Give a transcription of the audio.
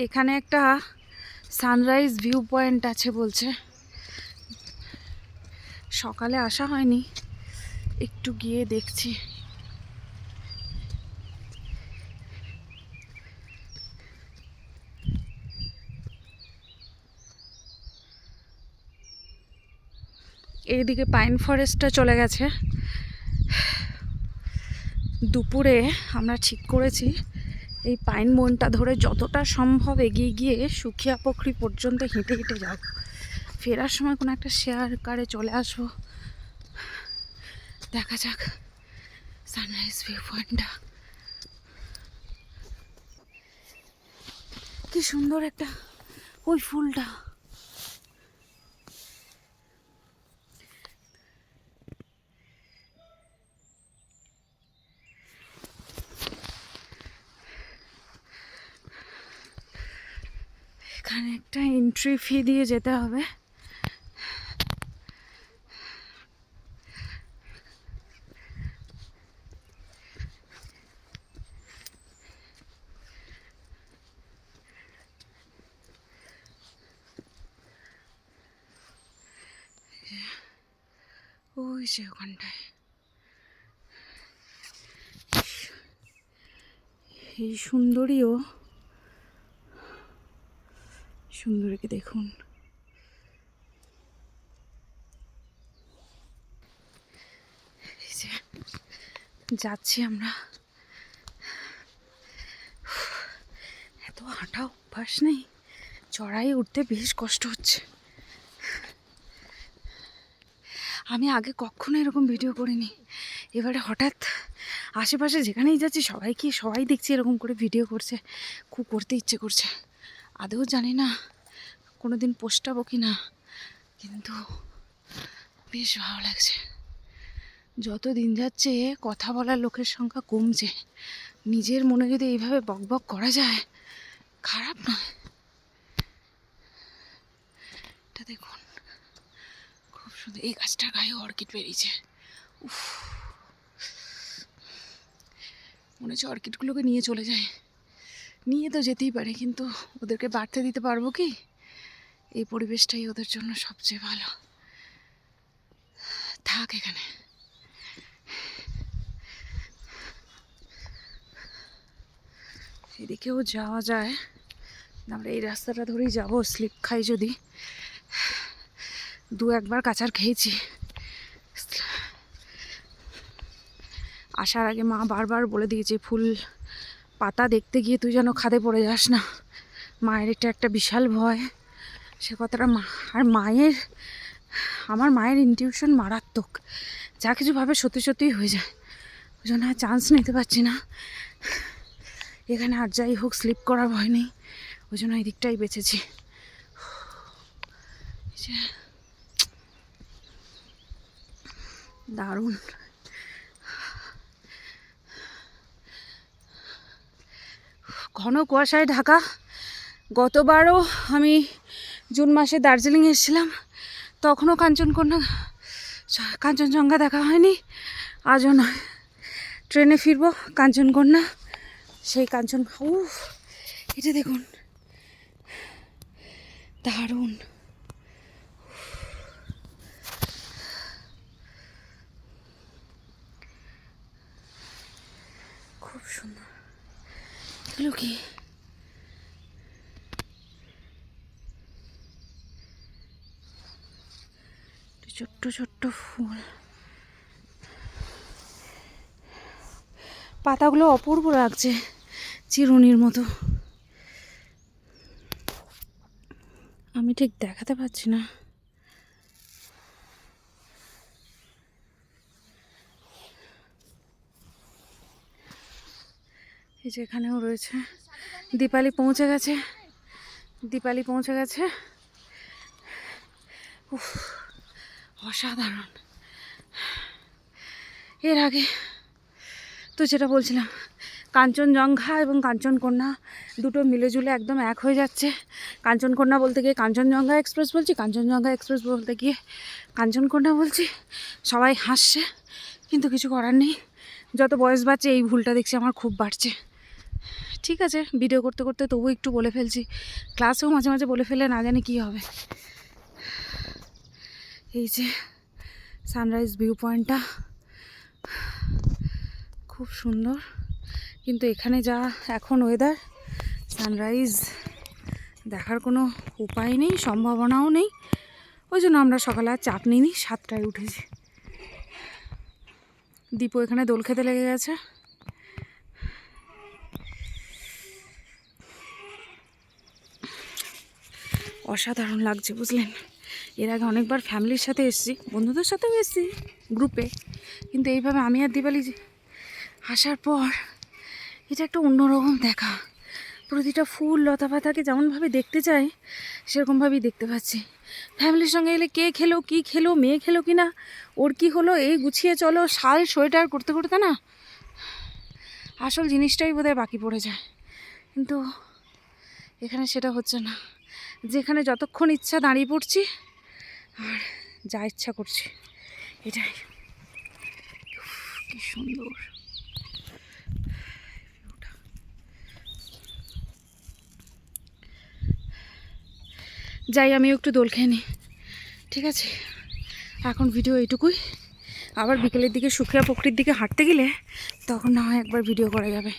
এখানে একটা sunrise view point আছে বলছে, সকালে আসা হয়নি, একটু গিয়ে দেখছি। এইদিকে পাইন ফরেস্টটা চলে গেছে। দুপুরে আমরা ঠিক করেছি এই পাইন বনটা ধরে যতটা সম্ভব এগিয়ে গিয়ে সুখিয়া পুকুরি পর্যন্ত হেঁটে হেঁটে যাব। ফেরার সময় কোনো একটা শেয়ার কারে চলে আসবো। দেখা যাক সানরাইজ ভিউ পয়েন্টটা কি সুন্দর, একটা ওই ফুলটা এখানে একটা এন্ট্রি ফি দিয়ে যেতে হবে। ওই যে ওখানটায় এই সুন্দরীও, সুন্দরীকে দেখুন। এই যে যাচ্ছি আমরা, এত হাঁটা অভ্যাস নেই, চড়াই উঠতে বেশ কষ্ট হচ্ছে। আমি আগে কখনো এরকম ভিডিও করিনি, এবারে হঠাৎ আশেপাশে যেখানেই যাচ্ছি সবাই দেখছি এরকম করে ভিডিও করছে, খুব করতে ইচ্ছে করছে। আদৌ জানি না কোনো দিন পোস্টাবো কি না, কিন্তু বেশ ভালো লাগছে। যত দিন যাচ্ছে কথা বলার লোকের সংখ্যা কমছে, নিজের মনে যদি এইভাবে বকবক করা যায় খারাপ নয়। এটা দেখুন খুব সুন্দর, এই গাছটার গায়ে অর্কিড বেরিয়েছে। উফ, মনে হচ্ছে অর্কিডগুলোকে নিয়ে চলে যায়। নিয়ে তো যেতেই পারে, কিন্তু ওদেরকে বাড়তে দিতে পারবো কি? এই পরিবেশটাই ওদের জন্য সবচেয়ে ভালো, থাক এখানে। এদিকেও যাওয়া যায়, আমরা এই রাস্তাটা ধরেই যাবো। স্লিপ খাই যদি, দু একবার কাচার খেয়েছি। আসার আগে মা বারবার বলে দিয়েছে ফুল পাতা দেখতে গিয়ে তুই যেন খাদে পড়ে যাস না। মায়ের এটা একটা বিশাল ভয়, সে কথাটা আমার মায়ের ইনটিউশন মারাত্মক, যা কিছু ভাবে সত্যি সত্যিই হয়ে যায়। ওই জন্য আর চান্স নিতে পারছি না এখানে। আর যাই হোক স্লিপ করার ভয় নেই, ওই জন্য এই দিকটাই বেঁচেছি। দারুণ, ঘন কুয়াশায় ঢাকা। গতবারও আমি জুন মাসে দার্জিলিং এসেছিলাম, তখনও কাঞ্চনজঙ্ঘা দেখা হয়নি। আজও নয়, ট্রেনে ফিরবো কাঞ্চনকন্যা, সেই এটা দেখুন দারুণ। খুব সুন্দর। এগুলো কি? ছোট্ট ছোট্ট ফুল, পাতাগুলো অপূর্ব লাগছে, চিরুনির মতো। আমি ঠিক দেখাতে পারছি না। এই যে এখানেও রয়েছে। দীপালি পৌঁছে গেছে। উফ, অসাধারণ। এর আগে তো যেটা বলছিলাম, কাঞ্চনজঙ্ঘা এবং কাঞ্চনকন্যা দুটো মিলেজুলে একদম এক হয়ে যাচ্ছে। কাঞ্চনকন্যা বলতে গিয়ে কাঞ্চনজঙ্ঘা এক্সপ্রেস বলছি, কাঞ্চনজঙ্ঘা এক্সপ্রেস বলতে গিয়ে কাঞ্চনকন্যা বলছি। সবাই হাসছে, কিন্তু কিছু করার নেই। যত বয়স বাড়ছে এই ভুলটা দেখছি আমার খুব বাড়ছে। ঠিক আছে, ভিডিও করতে করতে তবু একটু বলে ফেলছি, ক্লাসেও মাঝে মাঝে বলে ফেলে না জানি কী হবে। এই যে সানরাইজ ভিউ পয়েন্টটা খুব সুন্দর, কিন্তু এখানে যা এখন ওয়েদার, সানরাইজ দেখার কোনো উপায় নেই, সম্ভাবনাও নেই। ওই জন্য আমরা সকালে আর চাপ নিইনি, 7টায় উঠেছি। দীপু এখানে দোল খেতে লেগে গেছে। অসাধারণ লাগছে বুঝলেন। এর আগে অনেকবার ফ্যামিলির সাথে এসেছি, বন্ধুদের সাথেও এসেছি গ্রুপে, কিন্তু এইভাবে আমি আর দীপালি আসার পর এটা একটা অন্যরকম দেখা। প্রতিটা ফুল লতা পাতাকে যেমনভাবে দেখতে চাই সেরকমভাবেই দেখতে পাচ্ছি। ফ্যামিলির সঙ্গে এলে কে খেলো, কী খেলো, মেয়ে খেলো কি না, ওর কী হলো, এই গুছিয়ে চলো, শাল সোয়েটার করতে করতে না আসল জিনিসটাই বোধহয় বাকি পড়ে যায়। কিন্তু এখানে সেটা হচ্ছে না, যেখানে যতক্ষণ ইচ্ছা দাঁড়িয়ে পড়ছি আর যা ইচ্ছা করছি, এটাই। কি সুন্দর। যাই আমিও একটু দোল খেয়ে নিই, ঠিক আছে? এখন ভিডিও এইটুকুই। আবার বিকেলের দিকে সুখিয়া পুকুরের দিকে হাঁটতে গেলে তখন না হয় একবার ভিডিও করা যাবে।